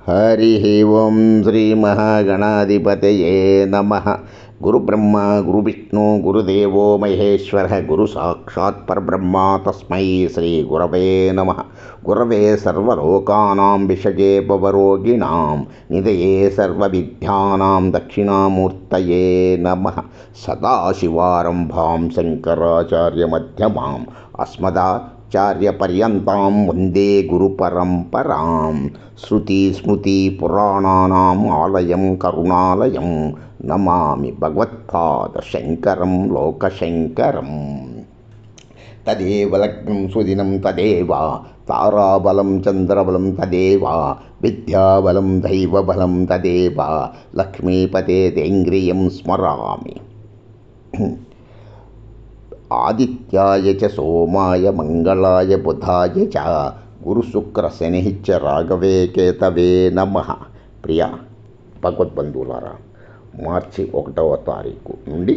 హరి ఓం శ్రీ మహాగణాధిపతయే నమ. గురుబ్రహ్మ గురువిష్ణు గురుదేవో మహేశ్వర గురు సాక్షాత్ పరబ్రహ్మ తస్మై శ్రీ గురవే నమ. గురవే సర్వలోకానాం విషజే భవరోగిణాం నిధయే సర్వవిద్యానాం దక్షిణామూర్తయే నమ. సదాశివారంభాం శంకరాచార్యమధ్యమాం అస్మదాచార్యపర్యంతం వందే గురుపరంపరాం. శృతిస్మృతిపురాణానాం ఆలయం కరుణాలయం నమామి భగవత్పాద శంకరం లోకశంకరం. తదేవ లగ్నం సుదినం తదేవ తారాబలం చంద్రబలం తదేవ విద్యాబలం దైవబలం తదేవ లక్ష్మీపతేంద్రియం స్మరామి. ఆదిత్యాయ చ సోమాయ మంగళాయ బుధాయ చ గురుశుక్రశనిశ్చ రాఘవే కేతవే నమః. ప్రియ భగవద్బంధువులారా, మార్చి 1వ తారీఖు నుండి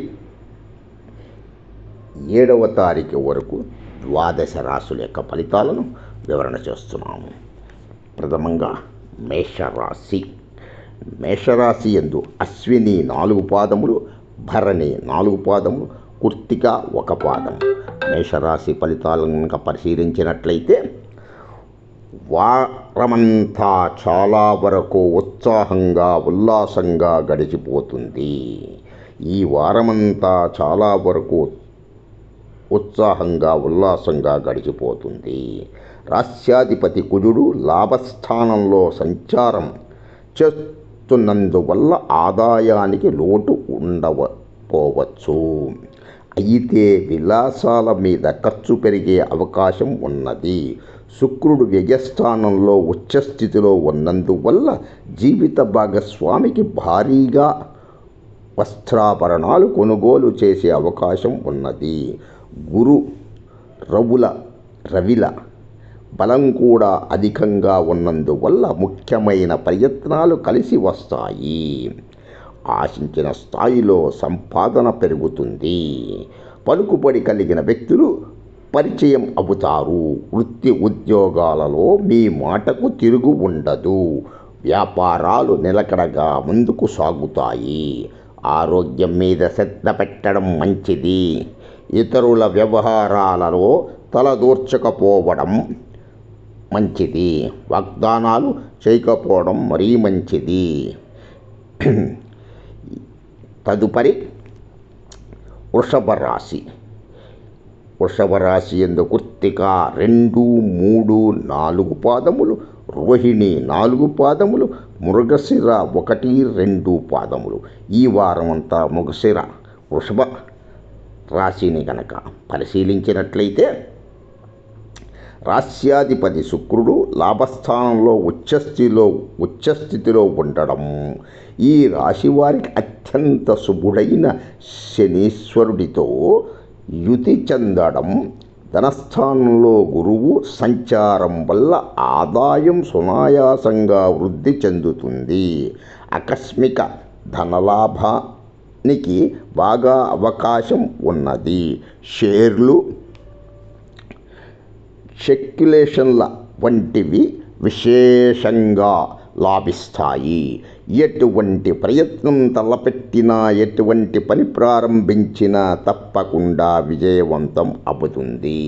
7వ తారీఖు వరకు ద్వాదశ రాశుల యొక్క ఫలితాలను వివరణ చేస్తున్నాము. ప్రథమంగా మేషరాశి. మేషరాశి యందు అశ్విని 4 పాదములు, భరణి 4 పాదములు, కృత్తిక 1 పాదం. మేషరాశి ఫలితాలను కనుక పరిశీలించినట్లయితే వారమంతా చాలా వరకు ఉత్సాహంగా ఉల్లాసంగా గడిచిపోతుంది. ఈ వారమంతా చాలా వరకు ఉత్సాహంగా ఉల్లాసంగా గడిచిపోతుంది. రాస్యాధిపతి కుజుడు లాభస్థానంలో సంచారం చేస్తున్నందువల్ల ఆదాయానికి లోటు ఉండకపోవచ్చు. అయితే విలాసాల మీద ఖర్చు పెరిగే అవకాశం ఉన్నది. శుక్రుడు వ్యయస్థానంలో ఉచ్చస్థితిలో ఉన్నందువల్ల జీవిత భాగస్వామికి భారీగా వస్త్రాభరణాలు కొనుగోలు చేసే అవకాశం ఉన్నది. గురు రవిల బలం కూడా అధికంగా ఉన్నందువల్ల ముఖ్యమైన ప్రయత్నాలు కలిసి వస్తాయి. ఆశించిన స్థాయిలో సంపాదన పెరుగుతుంది. పలుకుబడి కలిగిన వ్యక్తులు పరిచయం అవుతారు. వృత్తి ఉద్యోగాలలో మీ మాటకు తిరుగు ఉండదు. వ్యాపారాలు నిలకడగా ముందుకు సాగుతాయి. ఆరోగ్యం మీద శ్రద్ధ పెట్టడం మంచిది. ఇతరుల వ్యవహారాలలో తలదూర్చకపోవడం మంచిది. వాగ్దానాలు చేయకపోవడం మరీ మంచిది. తదుపరి వృషభ రాశి. వృషభ రాశి యందు కృత్తిక 2, 3, 4 పాదములు, రోహిణి 4 పాదములు, మృగశిర 1, 2 పాదములు. ఈ వారం అంతా మృగశిర వృషభ రాశిని కనుక పరిశీలించినట్లయితే రాస్యాధిపతి శుక్రుడు లాభస్థానంలో ఉచ్చస్థితిలో ఉండడం ఈ రాశి వారికి అత్యంత శుభుడైన శనీశ్వరుడితో యుతి చెందడం, ధనస్థానంలో గురువు సంచారం వల్ల ఆదాయం సునాయాసంగా వృద్ధి చెందుతుంది. ఆకస్మిక ధనలాభానికి బాగా అవకాశం ఉన్నది. షేర్లు, స్పెక్యులేషన్ల వంటివి విశేషంగా లాభిస్తాయి. ఎటువంటి ప్రయత్నం తలపెట్టినా, ఎటువంటి పని ప్రారంభించినా తప్పకుండా విజయవంతం అవుతుంది.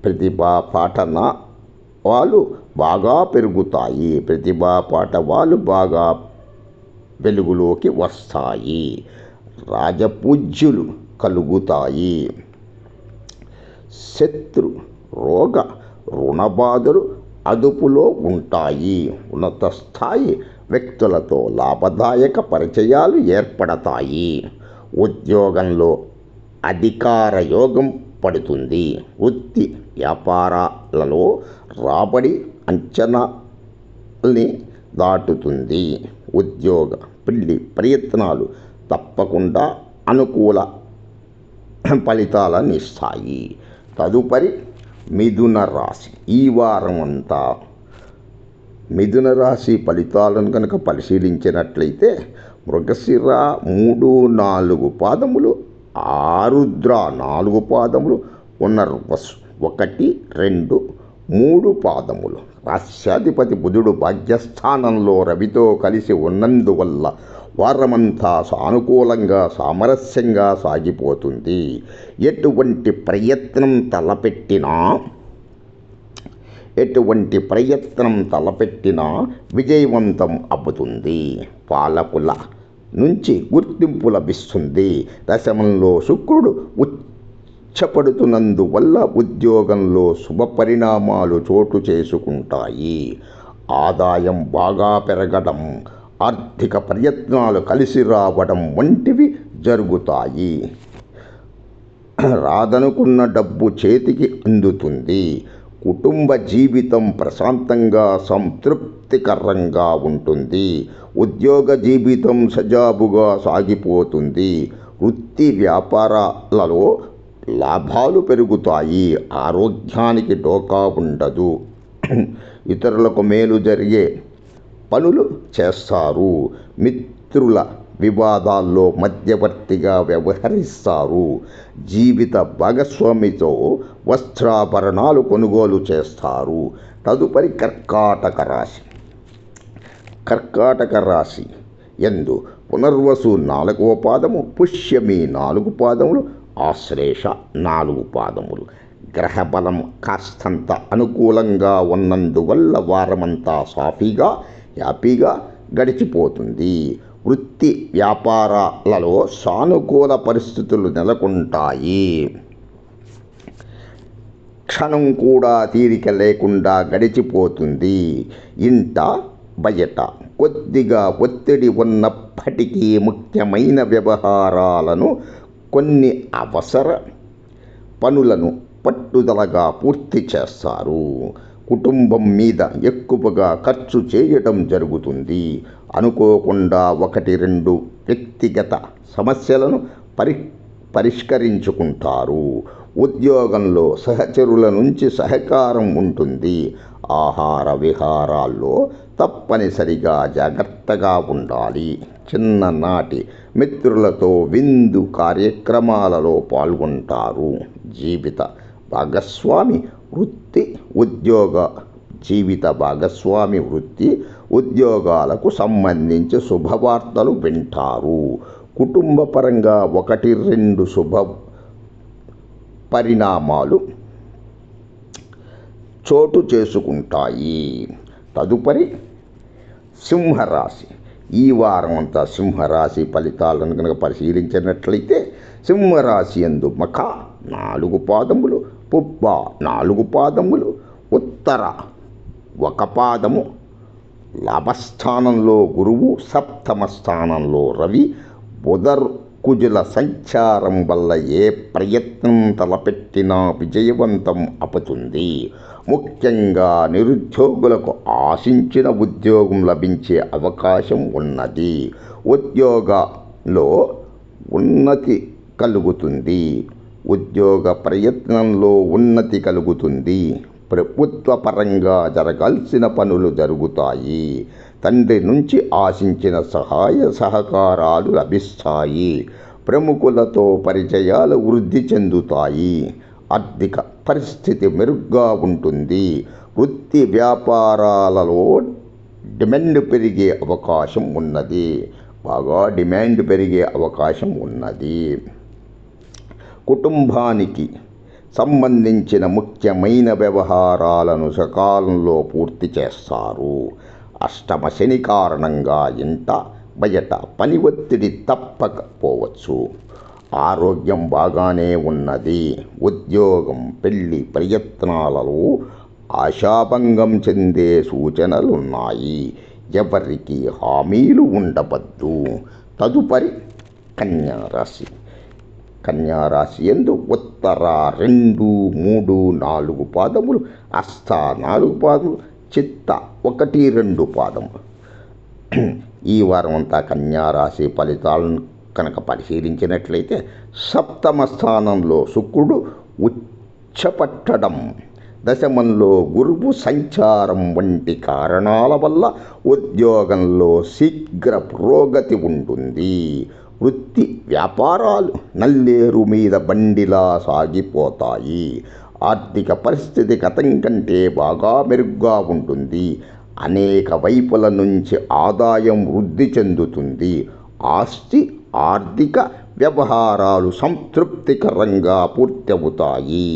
ప్రతిభా పాఠవాలు బాగా పెరుగుతాయి. ప్రతిభా పాఠవాలు బాగా వెలుగులోకి వస్తాయి. రాజపూజ్యులు కలుగుతాయి. శత్రు రోగ రుణబాధలు అదుపులో ఉంటాయి. ఉన్నత స్థాయి వ్యక్తులతో లాభదాయక పరిచయాలు ఏర్పడతాయి. ఉద్యోగంలో అధికార యోగం పడుతుంది. వృత్తి వ్యాపారాలలో రాబడి అంచనాల్ని దాటుతుంది. ఉద్యోగ పెళ్లి ప్రయత్నాలు తప్పకుండా అనుకూల ఫలితాలను ఇస్తాయి. తదుపరి మిథున రాశి. ఈ వారం అంతా మిథున రాశి ఫలితాలను కనుక పరిశీలించినట్లయితే మృగశిర 3, 4 పాదములు, ఆరుద్ర 4 పాదములు, పునర్వసు 1, 2, 3 పాదములు రాస్యాధిపతి బుధుడు భాగ్యస్థానంలో రవితో కలిసి ఉన్నందువల్ల వారమంతా సానుకూలంగా సామరస్యంగా సాగిపోతుంది. ఎటువంటి ప్రయత్నం తలపెట్టినా విజయవంతం అవుతుంది. పాలకుల నుంచి గుర్తింపు లభిస్తుంది. దశమంలో శుక్రుడు ఉచ్చపడుతున్నందువల్ల ఉద్యోగంలో శుభ పరిణామాలు చోటు చేసుకుంటాయి. ఆదాయం బాగా పెరగడం, ఆర్థిక ప్రయత్నాలు కలిసి రావడం వంటివి జరుగుతాయి. రాదనుకున్న డబ్బు చేతికి అందుతుంది. కుటుంబ జీవితం ప్రశాంతంగా సంతృప్తికరంగా ఉంటుంది. ఉద్యోగ జీవితం సజావుగా సాగిపోతుంది. వృత్తి వ్యాపారాలలో లాభాలు పెరుగుతాయి. ఆరోగ్యానికి ఢోకా ఉండదు. ఇతరులకు మేలు జరిగే పనులు చేస్తారు. మిత్రుల వివాదాల్లో మధ్యవర్తిగా వ్యవహరిస్తారు. జీవిత భాగస్వామితో వస్త్రాభరణాలు కొనుగోలు చేస్తారు. తదుపరి కర్కాటక రాశి యందు పునర్వసు 4వ పాదము, పుష్యమి 4 పాదములు, ఆశ్లేష 4 పాదములు. గ్రహబలం కాస్తంత అనుకూలంగా ఉన్నందువల్ల వారమంతా హ్యాపీగా గడిచిపోతుంది. వృత్తి వ్యాపారాలలో సానుకూల పరిస్థితులు నెలకొంటాయి. క్షణం కూడా తీరిక లేకుండా గడిచిపోతుంది. ఇంట బయట కొద్దిగా ఒత్తిడి ఉన్నప్పటికీ ముఖ్యమైన వ్యవహారాలను, కొన్ని అవసర పనులను పట్టుదలగా పూర్తి చేస్తారు. కుటుంబం మీద ఎక్కువగా ఖర్చు చేయటం జరుగుతుంది. అనుకోకుండా 1-2 వ్యక్తిగత సమస్యలను పరిష్కరించుకుంటారు. ఉద్యోగంలో సహచరుల నుంచి సహకారం ఉంటుంది. ఆహార విహారాల్లో తప్పనిసరిగా జాగ్రత్తగా ఉండాలి. చిన్ననాటి మిత్రులతో విందు కార్యక్రమాలలో పాల్గొంటారు. జీవిత భాగస్వామి వృత్తి ఉద్యోగాలకు సంబంధించి శుభవార్తలు వింటారు. కుటుంబపరంగా 1-2 శుభ పరిణామాలు చోటు చేసుకుంటాయి. తదుపరి సింహరాశి. ఈ వారం అంతా సింహరాశి ఫలితాలను కనుక పరిశీలించినట్లయితే, సింహరాశి యందు మఖ 4 పాదములు, పుబ్బ 4 పాదములు, ఉత్తర 1 పాదము. లాభస్థానంలో గురువు, సప్తమ స్థానంలో రవి, కుజుల సంచారం వల్ల ఏ ప్రయత్నం తలపెట్టినా విజయవంతం అవుతుంది. ముఖ్యంగా నిరుద్యోగులకు ఆశించిన ఉద్యోగం లభించే అవకాశం ఉన్నది. ఉద్యోగంలో ఉన్నతి కలుగుతుంది. ఉద్యోగ ప్రయత్నంలో ఉన్నతి కలుగుతుంది. ప్రభుత్వ పరంగా జరగాల్సిన పనులు జరుగుతాయి. తండ్రి నుంచి ఆశించిన సహాయ సహకారాలు లభిస్తాయి. ప్రముఖులతో పరిచయాలు వృద్ధి చెందుతాయి. ఆర్థిక పరిస్థితి మెరుగ్గా ఉంటుంది. వృత్తి వ్యాపారాలలో డిమాండ్ పెరిగే అవకాశం ఉన్నది. బాగా డిమాండ్ పెరిగే అవకాశం ఉన్నది. కుటుంబానికి సంబంధించిన ముఖ్యమైన వ్యవహారాలను సకాలంలో పూర్తి చేస్తారు. అష్టమ శని కారణంగా ఇంట బయట పని ఒత్తిడి తప్పకపోవచ్చు. ఆరోగ్యం బాగానే ఉన్నది. ఉద్యోగం, పెళ్లి ప్రయత్నాలలో ఆశాభంగం చెందే సూచనలున్నాయి. ఎవరికి హామీలు ఉండవద్దు. తదుపరి కన్యారాశి. కన్యారాశి యందు ఉత్తర 2, 3, 4 పాదములు, హస్త 4 పాదములు, చిత్త 1, 2 పాదములు. ఈ వారం అంతా కన్యారాశి ఫలితాలను కనుక పరిశీలించినట్లయితే, సప్తమ స్థానంలో శుక్రుడు ఉచ్చపట్టడం, దశమంలో గురువు సంచారం వంటి కారణాల వల్ల ఉద్యోగంలో శీఘ్ర పురోగతి ఉంటుంది. వృత్తి వ్యాపారాలు నల్లేరు మీద బండిలా సాగిపోతాయి. ఆర్థిక పరిస్థితి గతం కంటే బాగా మెరుగ్గా ఉంటుంది. అనేక వైపుల నుంచి ఆదాయం వృద్ధి చెందుతుంది. ఆస్తి, ఆర్థిక వ్యవహారాలు సంతృప్తికరంగా పూర్తవుతాయి.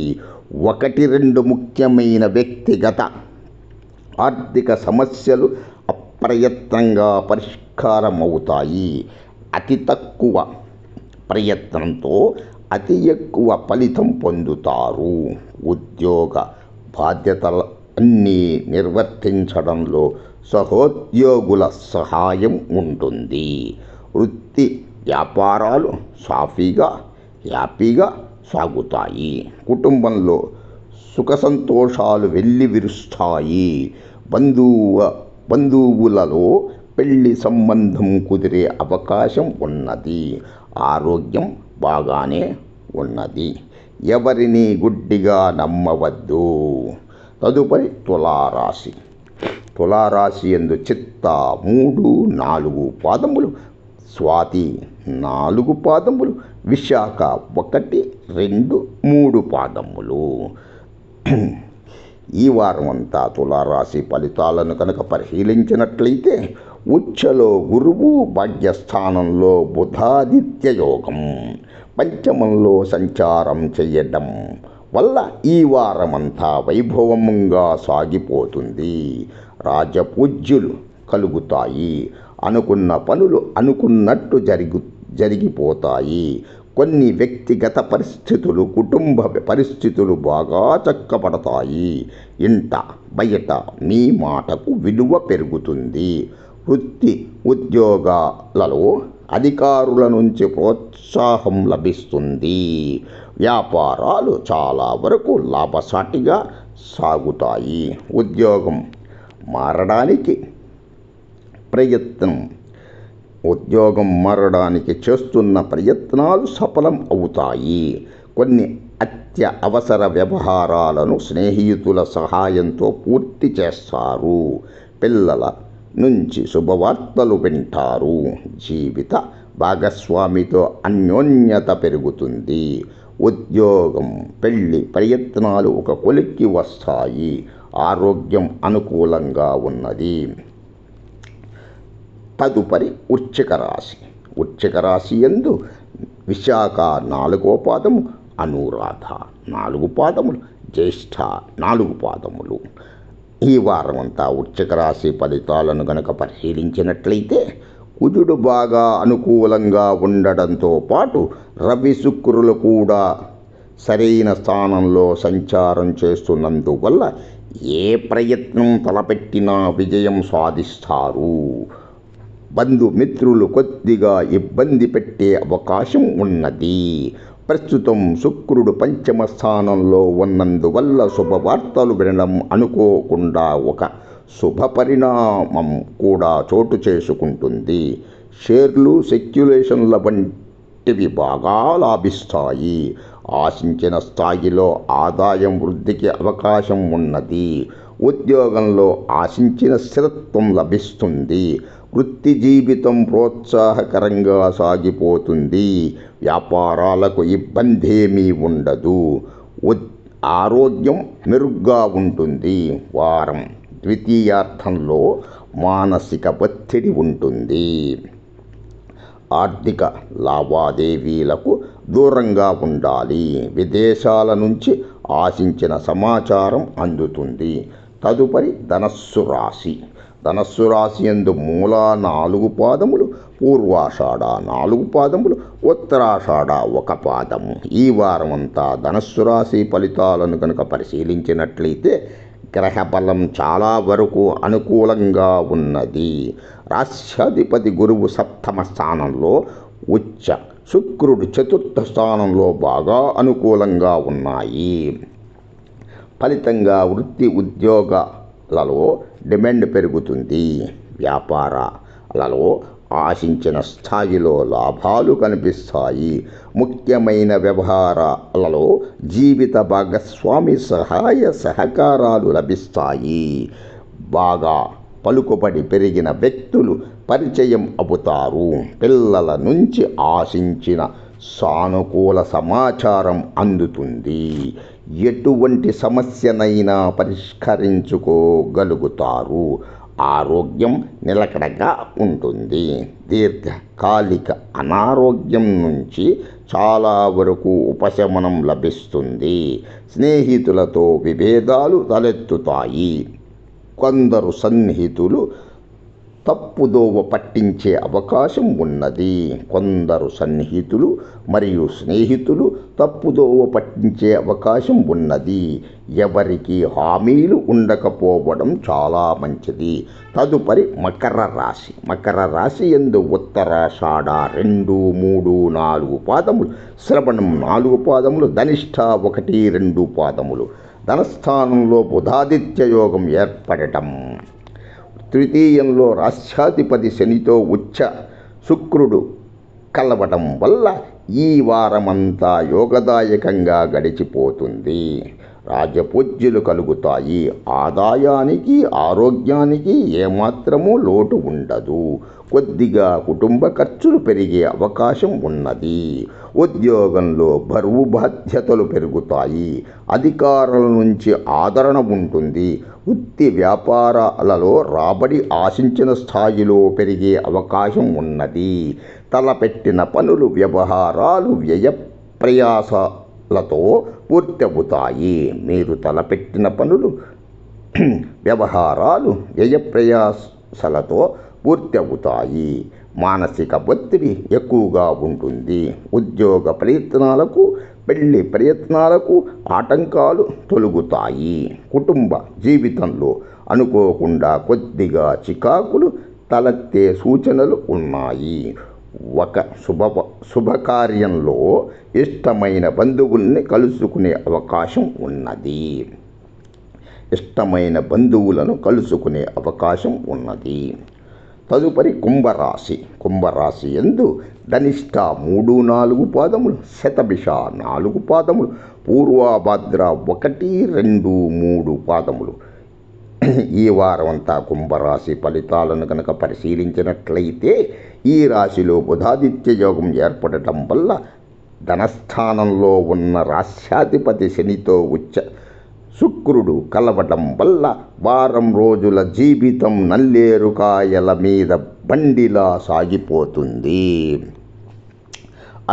1-2 ముఖ్యమైన వ్యక్తిగత ఆర్థిక సమస్యలు అప్రయత్నంగా పరిష్కారమవుతాయి. అతి తక్కువ ప్రయత్నంతో అతి ఎక్కువ ఫలితం పొందుతారు. ఉద్యోగ బాధ్యతలన్నీ నిర్వర్తించడంలో సహోద్యోగుల సహాయం ఉంటుంది. వృత్తి వ్యాపారాలు హ్యాపీగా సాగుతాయి. కుటుంబంలో సుఖ సంతోషాలు వెల్లివిరుస్తాయి. బంధువులలో పెళ్లి సంబంధం కుదిరే అవకాశం ఉన్నది. ఆరోగ్యం బాగానే ఉన్నది. ఎవరిని గుడ్డిగా నమ్మవద్దు. తదుపరి తులారాశి. తులారాశి యందు చిత్త 3, 4 పాదములు, స్వాతి 4 పాదములు, విశాఖ 1, 2, 3 పాదములు. ఈ వారం అంతా తులారాశి ఫలితాలను కనుక పరిశీలించినట్లయితే ఉచ్చలో గురువు, భాగ్యస్థానంలో బుధాదిత్య యోగం, పంచమంలో సంచారం చేయడం వల్ల ఈ వారమంతా వైభవంగా సాగిపోతుంది. రాజపూజ్యులు కలుగుతాయి. అనుకున్న పనులు అనుకున్నట్టు జరిగిపోతాయి. కొన్ని వ్యక్తిగత పరిస్థితులు, కుటుంబ పరిస్థితులు బాగా చక్కబడతాయి. ఇంట బయట మీ మాటకు విలువ పెరుగుతుంది. వృత్తి ఉద్యోగాలలో అధికారుల నుంచి ప్రోత్సాహం లభిస్తుంది. వ్యాపారాలు చాలా వరకు లాభసాటిగా సాగుతాయి. ఉద్యోగం మారడానికి చేస్తున్న ప్రయత్నాలు సఫలం అవుతాయి. కొన్ని అత్యవసర వ్యవహారాలను స్నేహితుల సహాయంతో పూర్తి చేస్తారు. పిల్లల నుంచి శుభవార్తలు వింటారు. జీవిత భాగస్వామితో అన్యోన్యత పెరుగుతుంది. ఉద్యోగం, పెళ్లి ప్రయత్నాలు ఒక కొలిక్కి వస్తాయి. ఆరోగ్యం అనుకూలంగా ఉన్నది. తదుపరి వృశ్చిక రాశి. వృశ్చిక రాశి యందు విశాఖ 4వ పాదము, అనురాధ 4 పాదములు, జ్యేష్ఠ 4 పాదములు. ఈ వారం అంతా వృశ్చిక రాశి ఫలితాలను గనక పరిశీలించినట్లయితే కుజుడు బాగా అనుకూలంగా ఉండడంతో పాటు రవి, శుక్రులు కూడా సరైన స్థానంలో సంచారం చేస్తున్నందువల్ల ఏ ప్రయత్నం తలపెట్టినా విజయం సాధిస్తారు. బంధుమిత్రులు కొద్దిగా ఇబ్బంది పెట్టే అవకాశం ఉన్నది. ప్రస్తుతం శుక్రుడు పంచమ స్థానంలో ఉన్నందువల్ల శుభవార్తలు వినడం, అనుకోకుండా ఒక శుభ పరిణామం కూడా చోటు చేసుకుంటుంది. షేర్లు, స్పెక్యులేషన్ల వంటివి బాగా లాభిస్తాయి. ఆశించిన స్థాయిలో ఆదాయం వృద్ధికి అవకాశం ఉన్నది. ఉద్యోగంలో ఆశించిన స్థిరత్వం లభిస్తుంది. వృత్తి జీవితం ప్రోత్సాహకరంగా సాగిపోతుంది. వ్యాపారాలకు ఇబ్బందేమీ ఉండదు. ఆరోగ్యం మెరుగ్గా ఉంటుంది. వారం ద్వితీయార్థంలో మానసిక ఒత్తిడి ఉంటుంది. ఆర్థిక లావాదేవీలకు దూరంగా ఉండాలి. విదేశాల నుంచి ఆశించిన సమాచారం అందుతుంది. తదుపరి ధనస్సు రాశి. ధనస్సు రాశి యందు మూల 4 పాదములు, పూర్వాషాఢ 4 పాదములు, ఉత్తరాషాఢ 1 పాదము. ఈ వారం అంతా ధనస్సు రాశి ఫలితాలను కనుక పరిశీలించినట్లయితే గ్రహ బలం చాలా వరకు అనుకూలంగా ఉన్నది. రాష్ట్రాధిపతి గురువు 7వ స్థానంలో, ఉచ్చ శుక్రుడు 4వ స్థానంలో బాగా అనుకూలంగా ఉన్నాయి. ఫలితంగా వృత్తి ఉద్యోగాలలో డిమాండ్ పెరుగుతుంది. వ్యాపారాలలో ఆశించిన స్థాయిలో లాభాలు కనిపిస్తాయి. ముఖ్యమైన వ్యవహారాలలో జీవిత భాగస్వామి సహాయ సహకారాలు లభిస్తాయి. బాగా పలుకుబడి పెరిగిన వ్యక్తులు పరిచయం అవుతారు. పిల్లల నుంచి ఆశించిన సానుకూల సమాచారం అందుతుంది. ఎటువంటి సమస్యనైనా పరిష్కరించుకోగలుగుతారు. ఆరోగ్యం నిలకడగా ఉంటుంది. దీర్ఘకాలిక అనారోగ్యం నుంచి చాలా వరకు ఉపశమనం లభిస్తుంది. స్నేహితులతో విభేదాలు తలెత్తుతాయి. కొందరు సన్నిహితులు తప్పుదోవ పట్టించే అవకాశం ఉన్నది. కొందరు సన్నిహితులు మరియు స్నేహితులు తప్పుదోవ పట్టించే అవకాశం ఉన్నది. ఎవరికి హామీలు ఉండకపోవడం చాలా మంచిది. తదుపరి మకర రాశి. మకర రాశి యందు ఉత్తరాషాఢ 2, 3, 4 పాదములు, శ్రవణం 4 పాదములు, ధనిష్ఠ 1, 2 పాదములు. ధనస్థానంలో బుధాదిత్య యోగం ఏర్పడటం. తృతీయంలో రాశ్యాధిపతి శనితో ఉచ్చ శుక్రుడు కలవటం వల్ల ఈ వారమంతా యోగదాయకంగా గడిచిపోతుంది. రాజపూజ్యులు కలుగుతాయి. ఆదాయానికి ఆరోగ్యానికి ఏమాత్రమూ లోటు ఉండదు. కొద్దిగా కుటుంబ ఖర్చులు పెరిగే అవకాశం ఉన్నది. ఉద్యోగంలో బరువు బాధ్యతలు పెరుగుతాయి. అధికారుల నుంచి ఆదరణ ఉంటుంది. వృత్తి వ్యాపారాలలో రాబడి ఆశించిన స్థాయిలో పెరిగే అవకాశం ఉన్నది. తలపెట్టిన పనులు వ్యవహారాలు వ్యయ ప్రయాసాలతో పూర్తవుతాయి. మీరు తలపెట్టిన పనులు వ్యవహారాలు వ్యయ ప్రయాసాలతో పూర్తవుతాయి. మానసిక ఒత్తిడి ఎక్కువగా ఉంటుంది. ఉద్యోగ ప్రయత్నాలకు పెళ్లి ప్రయత్నాలకు ఆటంకాలు తొలగుతాయి. కుటుంబ జీవితంలో అనుకోకుండా కొద్దిగా చికాకులు తలెత్తే సూచనలు ఉన్నాయి. ఒక శుభకార్యంలో ఇష్టమైన బంధువుల్ని కలుసుకునే అవకాశం ఉన్నది. ఇష్టమైన బంధువులను కలుసుకునే అవకాశం ఉన్నది. తదుపరి కుంభరాశి. కుంభరాశి యందు ధనిష్ఠ 3, 4 పాదములు, శతభిష 4 పాదములు, పూర్వభద్ర 1, 2, 3 పాదములు. ఈ వారం అంతా కుంభరాశి ఫలితాలను కనుక పరిశీలించినట్లయితే ఈ రాశిలో బుధాదిత్య యోగం ఏర్పడటం వల్ల ధనస్థానంలో ఉన్న రాశ్యాధిపతి శనితో ఉచ్చ శుక్రుడు కలవటం వల్ల వారం రోజుల జీవితం నల్లేరుకాయల మీద బండిలా సాగిపోతుంది.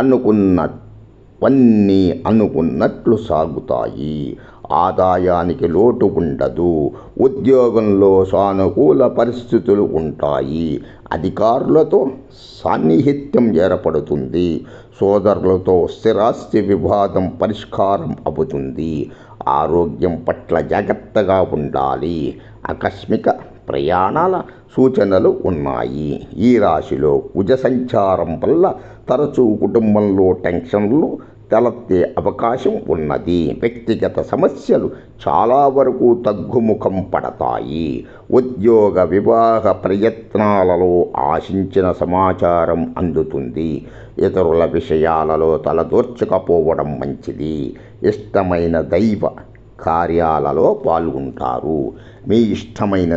అనుకున్నవన్నీ అనుకున్నట్లు సాగుతాయి. ఆదాయానికి లోటు ఉండదు. ఉద్యోగంలో సానుకూల పరిస్థితులు ఉంటాయి. అధికారులతో సాన్నిహిత్యం ఏర్పడుతుంది. సోదరులతో స్థిరాస్తి వివాదం పరిష్కారం అవుతుంది. ఆరోగ్యం పట్ల జాగ్రత్తగా ఉండాలి. ఆకస్మిక ప్రయాణాల సూచనలు ఉన్నాయి. ఈ రాశిలో కుజ సంచారం వల్ల తరచూ కుటుంబంలో టెన్షన్లు తలెత్తే అవకాశం ఉన్నది. వ్యక్తిగత సమస్యలు చాలా వరకు తగ్గుముఖం పడతాయి. ఉద్యోగ వివాహ ప్రయత్నాలలో ఆశించిన సమాచారం అందుతుంది. ఇతరుల విషయాలలో తలదూర్చకపోవడం మంచిది. ఇష్టమైన దైవ కార్యాలలో పాల్గొంటారు. మీ ఇష్టమైన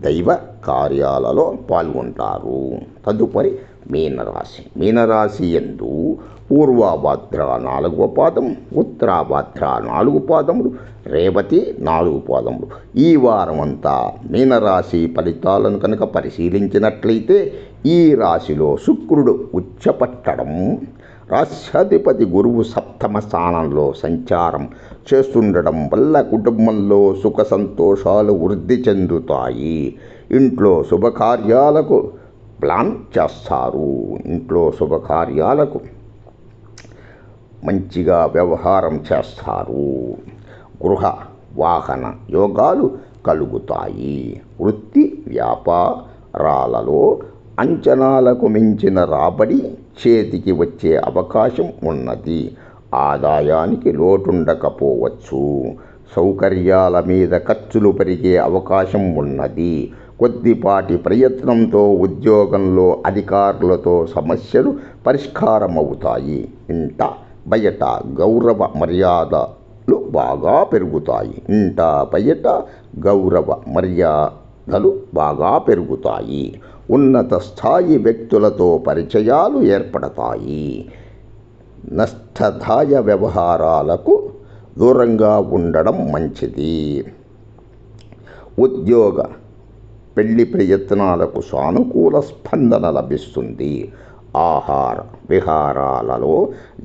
దైవ కార్యాలలో పాల్గొంటారు. తదుపరి మీనరాశి. మీనరాశి యందు పూర్వభద్ర 4వ పాదం, ఉత్తరాభద్ర 4 పాదములు, రేవతి 4 పాదములు. ఈ వారమంతా మీనరాశి ఫలితాలను కనుక పరిశీలించినట్లయితే ఈ రాశిలో శుక్రుడు ఉచ్చపట్టడం, రాశ్యాధిపతి గురువు 7వ స్థానంలో సంచారం చేస్తుండడం వల్ల కుటుంబంలో సుఖ సంతోషాలు వృద్ధి చెందుతాయి. ఇంట్లో శుభకార్యాలకు ప్లాన్ చేస్తారు. ఇంట్లో శుభకార్యాలకు మంచిగా వ్యవహారం చేస్తారు. గృహ వాహన యోగాలు కలుగుతాయి. వృత్తి వ్యాపారాలలో అంచనాలకు మించిన రాబడి చేతికి వచ్చే అవకాశం ఉన్నది. ఆదాయానికి లోటుండకపోవచ్చు. సౌకర్యాల మీద ఖర్చులు పెరిగే అవకాశం ఉన్నది. కొద్దిపాటి ప్రయత్నంతో ఉద్యోగంలో అధికారులతో సమస్యలు పరిష్కారమవుతాయి. ఇంట బయట గౌరవ మర్యాదలు బాగా పెరుగుతాయి. ఇంట బయట గౌరవ మర్యాదలు బాగా పెరుగుతాయి. ఉన్నత స్థాయి వ్యక్తులతో పరిచయాలు ఏర్పడతాయి. నష్టదాయ వ్యవహారాలకు దూరంగా ఉండడం మంచిది. ఉద్యోగ పెళ్లి ప్రయత్నాలకు సానుకూల స్పందన లభిస్తుంది. ఆహార విహారాలలో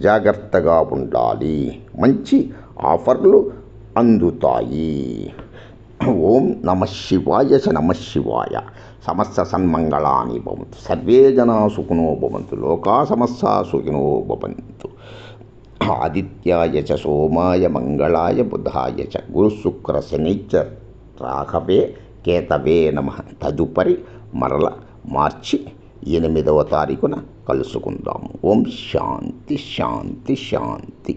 జాగ్రత్తగా ఉండాలి. మంచి ఆఫర్లు అందుతాయి. ఓం నమః శివాయ చ నమః శివాయ. సమస్త సన్మంగళాని భవంతు. సర్వే జనా సుఖినో భవంతు. లోకా సమస్తా సుఖినో భవంతు. ఆదిత్యాయ చ సోమాయ మంగళాయ బుధాయ చ గురుశుక్ర శనిశ్చ రాఘవే కేతవే నమః. తదుపరి మరల మార్చి 8వ తారీఖున కలుసుకుందాము. ఓం శాంతి శాంతి శాంతి.